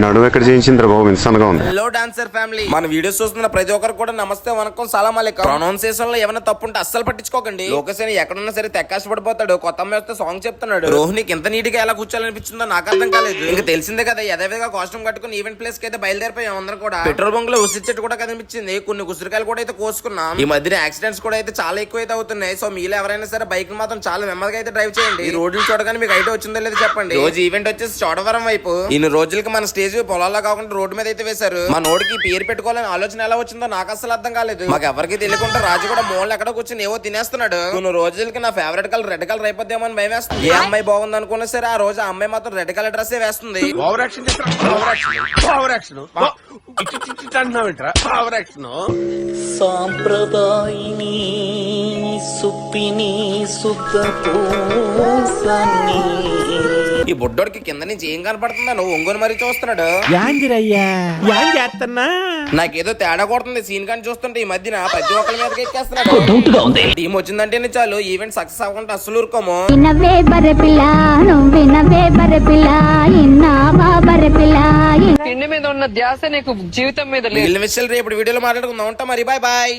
నడువు ఎక్కడ చేయించిందిరా బాబు, ఇన్సన్గా ఉంది. హలో డాన్సర్ ఫ్యామిలీ, మన వీడియోస్ చూస్తున్న ప్రతి ఒక్కరు కూడా నమస్తే వనకం సలాం అలైకుం. ప్రొనౌన్సియేషన్ లో ఏమైనా తప్పు ఉంటే అస్సలు పట్టించుకోకండి. లోకేషన్ ఎక్కడున్నా సరే తెక్కాశపడిపోతాడు. కొత్త అమ్మాయి వస్తే సాంగ్ చెప్తున్నాడు. రోహిణికి ఎంత నీట్ గా ఎలా కూర్చోాలనిపించిందో నాకు అర్థం కాలేదు. ఇంకా తెలిసిందే కదా, యథావిధిగా కాస్ట్యూమ్ కట్టుకుని ఈవెంట్ ప్లేస్ కి అయితే బయలుదేరిపోయాం అందరం కూడా. పెట్రోల్ బంక్ లో ఉసిరి చెట్టు కూడా కనిపించింది. కొన్ని ఉసిరికాయలు కూడా అయితే కోసుకున్నాం. ఈ మధ్యన యాక్సిడెంట్స్ కూడా అయితే చాలా ఎక్కువ అయితే అవుతున్నాయి. సో మీలో ఎవరైనా సరే బైక్ మాత్రం చాలా నెమ్మదిగా అయితే డ్రైవ్ చేయండి. ఈ రోడ్లు చూడగానే మీకు ఐడియా వచ్చిందో లేదో చెప్పండి. రోజు ఈవెంట్ వచ్చేసి చోడవరం వైపు. ఇన్ని రోజులకి మన స్టేజ్ పొలాల్లో కాకుండా రోడ్డు మీద అయితే వేశారు. మా నోడికి పేరు పెట్టుకోవాలని ఆలోచన ఎలా వచ్చిందో నాకు అసలు అర్థం కాలేదు. మాకు ఎవరికి తెలియకుండా రాజు కూడా మూలలు ఎక్కడ కూర్చొని ఏవో తినేస్తున్నాడు. కొన్ని రోజులకి నా ఫేవరెట్ కలర్ రెడ్ కలర్ అయిపోద్దేమో అని భయం వేస్తుంది. ఏ అమ్మాయి బాగుంది అనుకున్నా సరే ఆ రోజు ఆ అమ్మాయి మాత్రం రెడ్ కలర్ డ్రెస్ వేస్తుంది. సాంప్రదాయిని సుప్పిని శుద్ధ పూసని. ఈ బుడ్డోడికి కింద నుంచి ఏం కనపడుతుందా? నువ్వు ఒంగోని మరీ చూస్తున్నాడు. నాకేదో తేడా కొడుతుంది సీన్ కానీ చూస్తుంటే. ఈ మధ్యన ప్రతి ఒక్కరి మీదకి ఎక్కేస్తున్నాడు. టీం వచ్చిందంటేనే చాలు ఈవెంట్ సక్సెస్ అవ్వకుండా అస్సలు ఊరుకోము. తిండి మీద ఉన్న ధ్యాస నీకు జీవితం మీద లేదు. వీళ్ళ విషయాలు రేపు వీడియోలో మాట్లాడుకుందాం. ఉంటా మరి, బాయ్ బాయ్.